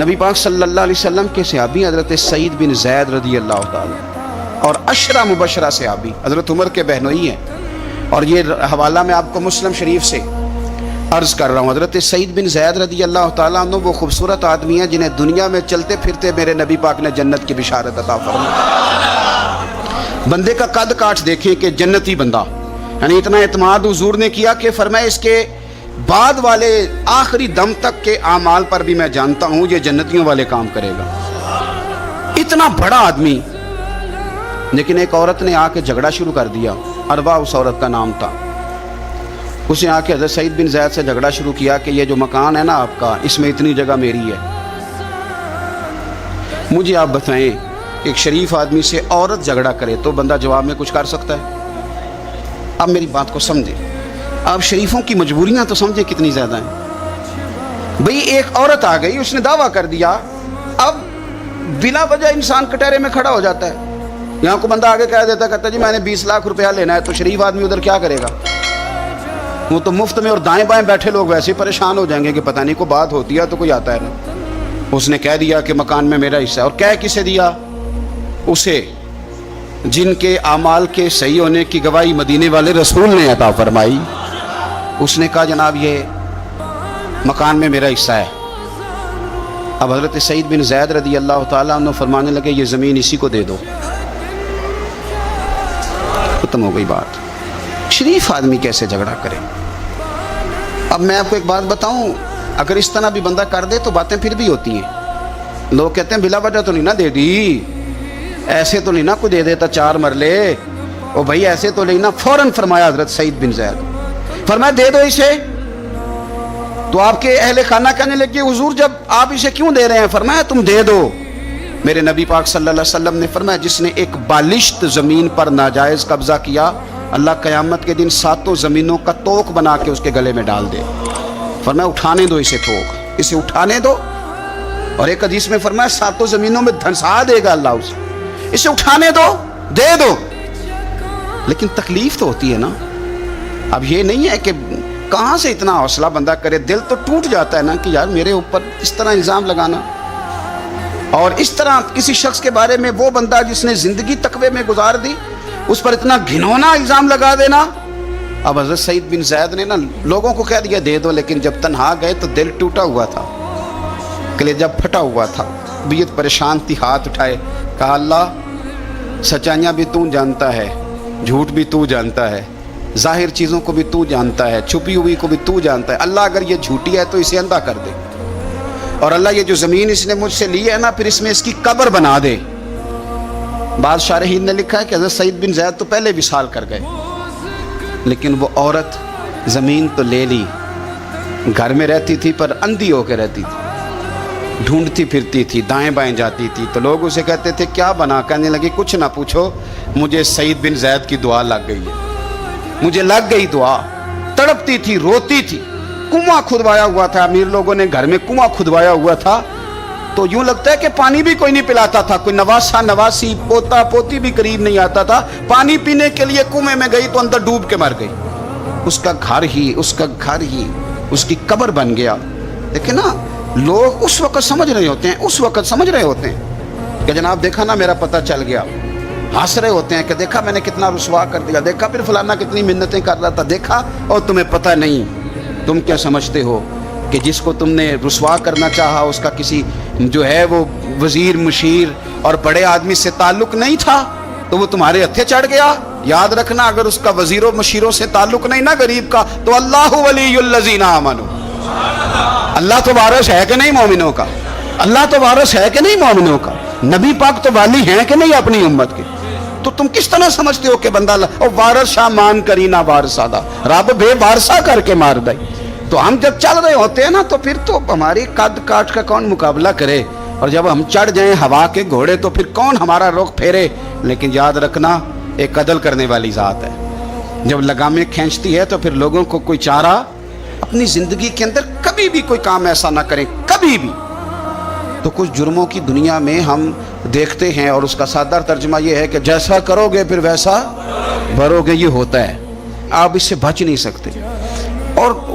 نبی پاک صلی اللہ علیہ وسلم کے صحابی حضرت سعید بن زید رضی اللہ تعالی اور عشرہ مبشرہ صحابی حضرت عمر کے بہنوئی ہیں، اور یہ حوالہ میں آپ کو مسلم شریف سے عرض کر رہا ہوں۔ حضرت سعید بن زید رضی اللہ تعالیٰ عنہ وہ خوبصورت آدمی ہیں جنہیں دنیا میں چلتے پھرتے میرے نبی پاک نے جنت کی بشارت عطا فرمائی۔ بندے کا قد کاٹ دیکھیں کہ جنتی بندہ، یعنی اتنا اعتماد حضور نے کیا کہ فرمایا اس کے بعد والے آخری دم تک کے اعمال پر بھی میں جانتا ہوں یہ جنتیوں والے کام کرے گا۔ اتنا بڑا آدمی، لیکن ایک عورت نے آ کے جھگڑا شروع کر دیا، اروا اس عورت کا نام تھا۔ اس نے آ کے حضرت سعید بن زید سے جھگڑا شروع کیا کہ یہ جو مکان ہے نا آپ کا، اس میں اتنی جگہ میری ہے۔ مجھے آپ بتائیں ایک شریف آدمی سے عورت جھگڑا کرے تو بندہ جواب میں کچھ کر سکتا ہے؟ اب میری بات کو سمجھیں، آپ شریفوں کی مجبوریاں تو سمجھیں کتنی زیادہ ہیں۔ بھئی ایک عورت آ گئی، اس نے دعویٰ کر دیا، اب بلا وجہ انسان کٹہرے میں کھڑا ہو جاتا ہے۔ یہاں کو بندہ آگے کہہ دیتا، کہتا جی میں نے 20 لاکھ روپیہ لینا ہے، تو شریف آدمی ادھر کیا کرے گا؟ وہ تو مفت میں، اور دائیں بائیں بیٹھے لوگ ویسے ہی پریشان ہو جائیں گے کہ پتہ نہیں کوئی بات ہوتی ہے تو کوئی آتا ہے نا۔ اس نے کہہ دیا کہ مکان میں میرا حصہ ہے، اور کہہ کسے دیا؟ اسے جن کے اعمال کے صحیح ہونے کی گواہی مدینے والے رسول نے عطا فرمائی۔ اس نے کہا جناب یہ مکان میں میرا حصہ ہے۔ اب حضرت سعید بن زید رضی اللہ تعالیٰ عنہ فرمانے لگے یہ زمین اسی کو دے دو، ختم ہو گئی بات۔ شریف آدمی کیسے جھگڑا کرے؟ اب میں آپ کو ایک بات بتاؤں، اگر اس طرح بھی بندہ کر دے تو باتیں پھر بھی ہوتی ہیں۔ لوگ کہتے ہیں بلا وجہ تو نہیں نہ دے دی، ایسے تو نہیں نہ کوئی دے دیتا 4 مرلے، او بھائی ایسے تو نہیں نہ۔ فوراً فرمایا حضرت سعید بن زید، فرمایا دے دو اسے۔ تو آپ کے اہل خانہ کہنے لگے حضور جب آپ اسے کیوں دے رہے ہیں؟ فرمایا تم دے دو۔ میرے نبی پاک صلی اللہ علیہ وسلم نے فرمایا جس نے ایک بالشت زمین پر ناجائز قبضہ کیا، اللہ قیامت کے دن 7 زمینوں کا توق بنا کے اس کے گلے میں ڈال دے۔ فرمایا اٹھانے دو اسے، توق اسے اٹھانے دو۔ اور ایک حدیث میں فرمایا 7 زمینوں میں دھنسا دے گا اللہ اسے اٹھانے دو، دے دو۔ لیکن تکلیف تو ہوتی ہے نا۔ اب یہ نہیں ہے کہ کہاں سے اتنا حوصلہ بندہ کرے، دل تو ٹوٹ جاتا ہے نا کہ یار میرے اوپر اس طرح الزام لگانا، اور اس طرح کسی شخص کے بارے میں، وہ بندہ جس نے زندگی تقوی میں گزار دی، اس پر اتنا گھنونا الزام لگا دینا۔ اب حضرت سعید بن زید نے نا لوگوں کو کہہ دیا دے دو، لیکن جب تنہا گئے تو دل ٹوٹا ہوا تھا، کلیجہ پھٹا ہوا تھا، طبیعت پریشان تھی، ہاتھ اٹھائے، کہا اللہ سچائیاں بھی تو جانتا ہے، جھوٹ بھی تو جانتا ہے، ظاہر چیزوں کو بھی تو جانتا ہے، چھپی ہوئی کو بھی تو جانتا ہے۔ اللہ اگر یہ جھوٹی ہے تو اسے اندھا کر دے، اور اللہ یہ جو زمین اس نے مجھ سے لی ہے نا پھر اس میں اس کی قبر بنا دے۔ بعض شارحین نے لکھا ہے کہ حضرت سعید بن زید تو پہلے وصال کر گئے، لیکن وہ عورت زمین تو لے لی، گھر میں رہتی تھی پر اندھی ہو کے رہتی تھی، ڈھونڈتی پھرتی تھی، دائیں بائیں جاتی تھی، تو لوگ اسے کہتے تھے کیا بنا؟ کہنے لگی کچھ نہ پوچھو، مجھے سعید بن زید کی دعا لگ گئی ہے، مجھے لگ گئی دعا۔ تڑپتی تھی، روتی تھی، کنواں کھدوایا ہوا تھا، امیر لوگوں نے گھر میں کنواں کھدوایا ہوا تھا، تو یوں لگتا ہے کہ پانی بھی کوئی نہیں پلاتا تھا، کوئی نواسا نواسی پوتا پوتی بھی قریب نہیں آتا تھا، پانی پینے کے لیے کنویں میں گئی تو اندر ڈوب کے مر گئی۔ اس کا گھر ہی اس کی قبر بن گیا۔ لیکن نا لوگ اس وقت سمجھ رہے ہوتے ہیں کہ جناب دیکھا نا میرا پتہ چل گیا، ہنس رہے ہوتے ہیں کہ دیکھا میں نے کتنا رسوا کر دیا، دیکھا پھر فلانا کتنی منتیں کر رہا تھا، دیکھا، اور تمہیں پتہ نہیں، تم کیا سمجھتے ہو کہ جس کو تم نے رسوا کرنا چاہا اس کا کسی جو ہے وہ وزیر مشیر اور بڑے آدمی سے تعلق نہیں تھا تو وہ تمہارے ہتھے چڑھ گیا؟ یاد رکھنا اگر اس کا وزیروں مشیروں سے تعلق نہیں نا غریب کا، تو اللہ ولی الذین آمنوا، اللہ تو وارث ہے کہ نہیں مومنوں کا؟ اللہ تو وارث ہے کہ نہیں مومنوں کا؟ نبی پاک تو والی ہیں کہ نہیں اپنی امت کے؟ تو تم کس طرح سمجھتے ہو کہ بندہ وارث شاہ مان کری نہ وارثہ دا، رب بے وارثہ کر کے مار دائی۔ تو ہم جب چل رہے ہوتے ہیں نا تو پھر تو ہماری قد کاٹ کا کون مقابلہ کرے، اور جب ہم چڑھ جائیں ہوا کے گھوڑے تو پھر کون ہمارا رخ پھیرے۔ لیکن یاد رکھنا ایک عدل کرنے والی ذات ہے، جب لگامیں کھینچتی ہے تو پھر لوگوں کو کوئی چارہ، اپنی زندگی کے اندر کبھی بھی کوئی کام ایسا نہ کریں، کبھی بھی۔ تو کچھ جرموں کی دنیا میں ہم دیکھتے ہیں اور اس کا سادہ ترجمہ یہ ہے کہ جیسا کرو گے پھر ویسا بھرو گے، یہ ہوتا ہے، آپ اس سے بچ نہیں سکتے۔ اور